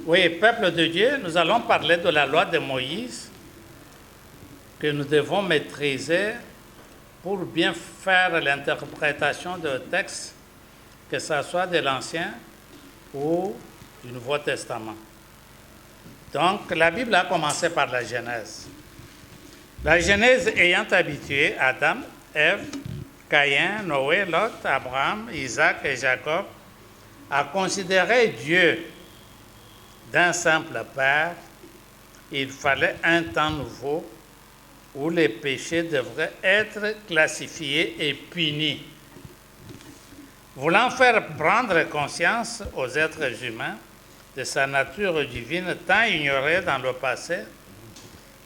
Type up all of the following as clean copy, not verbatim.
Oui, peuple de Dieu, nous allons parler de la loi de Moïse que nous devons maîtriser pour bien faire l'interprétation de textes, que ce soit de l'Ancien ou du Nouveau Testament. Donc, la Bible a commencé par la Genèse. La Genèse ayant habitué Adam, Ève, Caïn, Noé, Lot, Abraham, Isaac et Jacob à considérer Dieu d'un simple Père, il fallait un temps nouveau où les péchés devraient être classifiés et punis. Voulant faire prendre conscience aux êtres humains de sa nature divine tant ignorée dans le passé,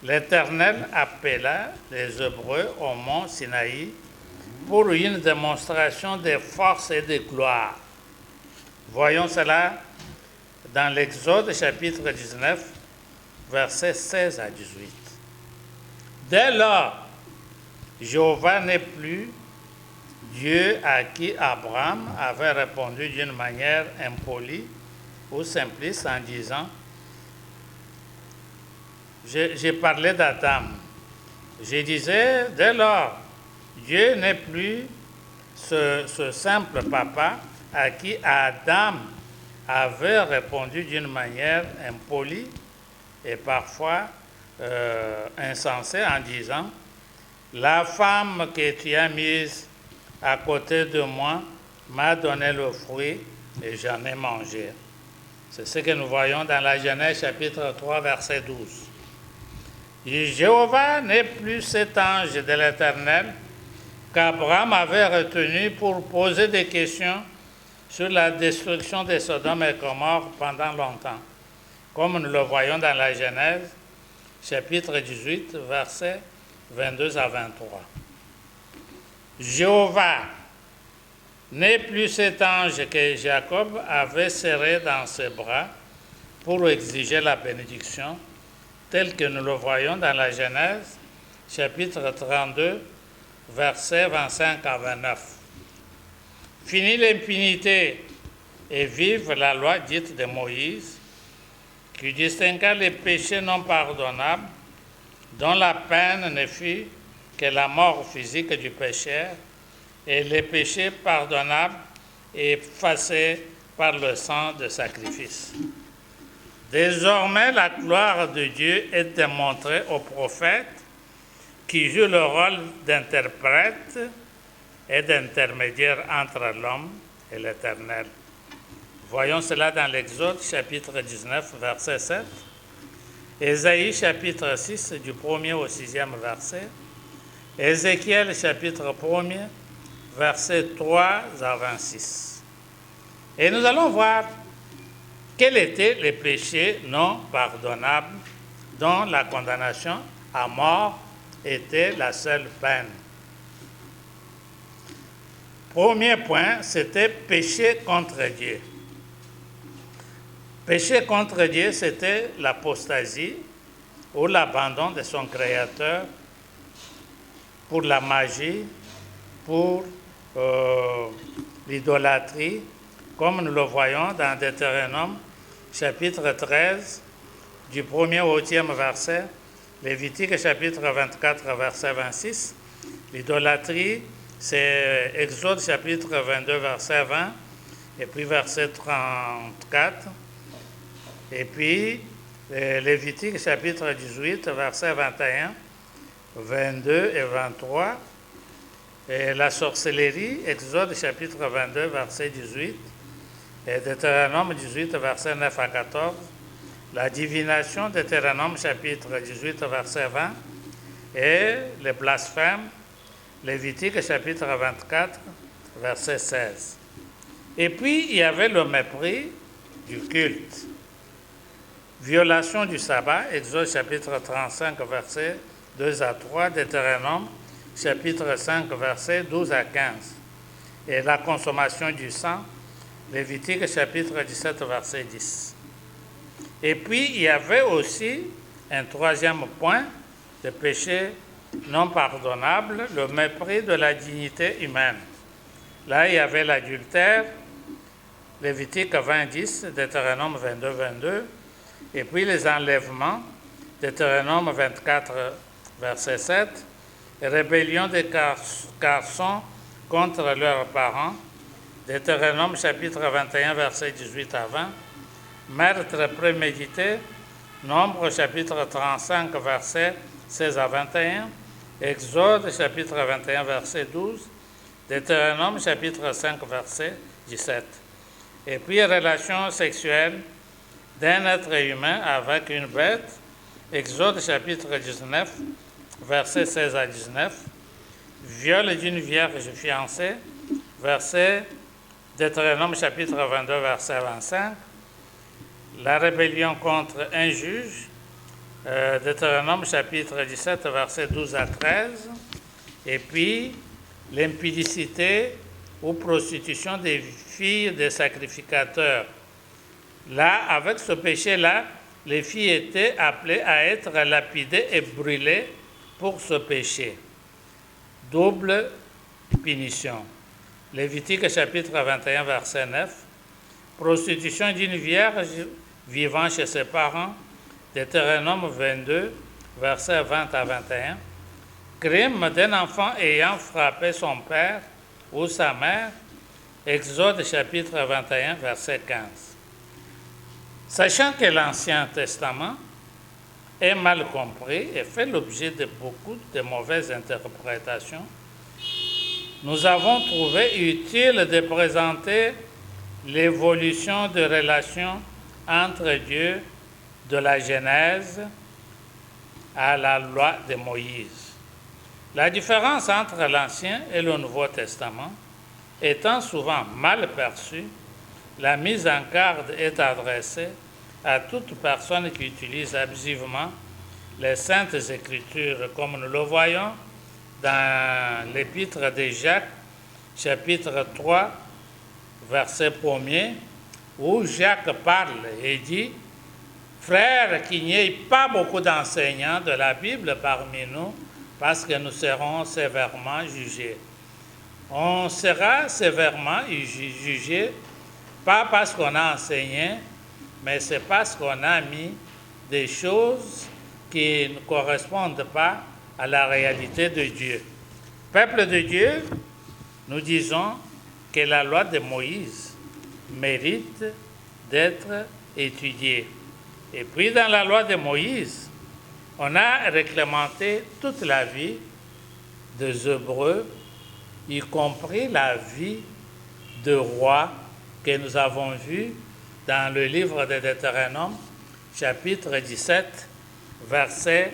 l'Éternel appela les Hébreux au mont Sinaï pour une démonstration de force et de gloire. Voyons cela dans l'Exode chapitre 19, versets 16 à 18. Dès lors, Jéhovah n'est plus Dieu à qui Abraham avait répondu d'une manière impolie ou simpliste en disant j'ai parlé d'Adam. Je disais, dès lors, Dieu n'est plus ce simple papa à qui Adam avait répondu d'une manière impolie et parfois insensée en disant la femme que tu as mise à côté de moi m'a donné le fruit et j'en ai mangé. C'est ce que nous voyons dans la Genèse chapitre 3 verset 12. Et Jéhovah n'est plus cet ange de l'Éternel qu'Abraham avait retenu pour poser des questions sur la destruction de Sodome et Gomorrhe pendant longtemps, comme nous le voyons dans la Genèse chapitre 18 versets 22 à 23. Jéhovah n'est plus cet ange que Jacob avait serré dans ses bras pour exiger la bénédiction, tel que nous le voyons dans la Genèse, chapitre 32, versets 25 à 29. Fini l'impunité et vive la loi dite de Moïse, qui distingua les péchés non pardonnables, dont la peine ne fut que la mort physique du pécheur, et les péchés pardonnables effacés par le sang de sacrifice. Désormais, la gloire de Dieu est démontrée aux prophètes qui jouent le rôle d'interprète et d'intermédiaire entre l'homme et l'Éternel. Voyons cela dans l'Exode chapitre 19, verset 7, Ésaïe chapitre 6 du 1er au 6e verset, Ézéchiel chapitre 1er, versets 3 à 26. Et nous allons voir quels étaient les péchés non pardonnables dont la condamnation à mort était la seule peine. Premier point, c'était péché contre Dieu. Péché contre Dieu, c'était l'apostasie ou l'abandon de son Créateur pour la magie, pour l'idolâtrie, comme nous le voyons dans Deutéronome, chapitre 13, du 1er au 8e verset, Lévitique, chapitre 24, verset 26. L'idolâtrie, c'est Exode, chapitre 22, verset 20, et puis verset 34. Et puis, Lévitique, chapitre 18, verset 21, 22 et 23. Et la sorcellerie, Exode chapitre 22, verset 18, et Deutéronome 18, verset 9 à 14. La divination, Deutéronome chapitre 18, verset 20, et les blasphèmes, Lévitique chapitre 24, verset 16. Et puis, il y avait le mépris du culte. Violation du sabbat, Exode chapitre 35, verset 2 à 3, Deutéronome chapitre 5, versets 12 à 15. Et la consommation du sang, Lévitique chapitre 17, verset 10. Et puis, il y avait aussi un troisième point de péché non pardonnable, le mépris de la dignité humaine. Là, il y avait l'adultère, Lévitique 20, 10, Deutéronome 22, 22, Et puis les enlèvements, Deutéronome 24, verset 7, rébellion des garçons contre leurs parents, Deutéronome chapitre 21, verset 18 à 20, meurtre prémédité, Nombre chapitre 35, verset 16 à 21, Exode chapitre 21, verset 12, Deutéronome chapitre 5, verset 17. Et puis relation sexuelle d'un être humain avec une bête, Exode chapitre 19, verset 16 à 19, viol d'une vierge fiancée, verset Deutéronome chapitre 22, verset 25, la rébellion contre un juge, Deutéronome chapitre 17, verset 12 à 13, et puis l'impudicité ou prostitution des filles des sacrificateurs. Là, avec ce péché-là, les filles étaient appelées à être lapidées et brûlées pour ce péché. Double punition. Lévitique chapitre 21, verset 9. Prostitution d'une vierge vivant chez ses parents. Deutéronome 22, versets 20 à 21. Crime d'un enfant ayant frappé son père ou sa mère. Exode chapitre 21, verset 15. Sachant que l'Ancien Testament est mal compris et fait l'objet de beaucoup de mauvaises interprétations, nous avons trouvé utile de présenter l'évolution de relations entre Dieu de la Genèse à la loi de Moïse. La différence entre l'Ancien et le Nouveau Testament étant souvent mal perçue, la mise en garde est adressée à toute personne qui utilise abusivement les Saintes Écritures, comme nous le voyons dans l'épître de Jacques, chapitre 3, verset 1er, où Jacques parle et dit « Frères, qu'il n'y ait pas beaucoup d'enseignants de la Bible parmi nous, parce que nous serons sévèrement jugés. » On sera sévèrement jugé, pas parce qu'on a enseigné, mais c'est parce qu'on a mis des choses qui ne correspondent pas à la réalité de Dieu. Peuple de Dieu, nous disons que la loi de Moïse mérite d'être étudiée. Et puis dans la loi de Moïse, on a réglementé toute la vie des Hébreux, y compris la vie de roi que nous avons vu dans le livre de Deutéronome, chapitre 17, verset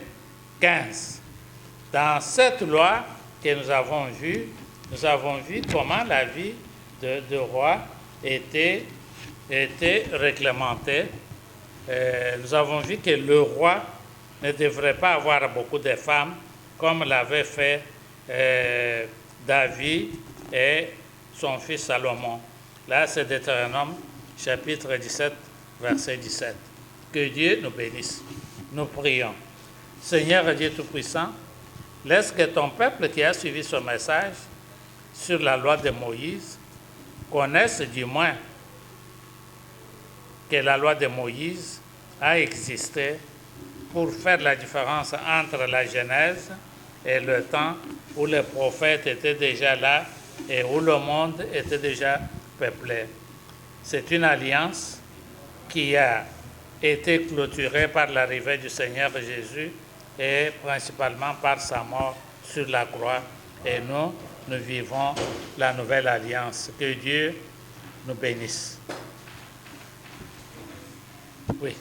15. Dans cette loi que nous avons vue comment la vie de roi était réglementée. Nous avons vu que le roi ne devrait pas avoir beaucoup de femmes, comme l'avait fait David et son fils Salomon. Là, c'est Deutéronome, chapitre 17, verset 17. Que Dieu nous bénisse. Nous prions. Seigneur Dieu Tout-Puissant, laisse que ton peuple qui a suivi ce message sur la loi de Moïse connaisse du moins que la loi de Moïse a existé pour faire la différence entre la Genèse et le temps où les prophètes étaient déjà là et où le monde était déjà peuplé. C'est une alliance qui a été clôturée par l'arrivée du Seigneur Jésus et principalement par sa mort sur la croix. Et nous vivons la nouvelle alliance. Que Dieu nous bénisse. Oui.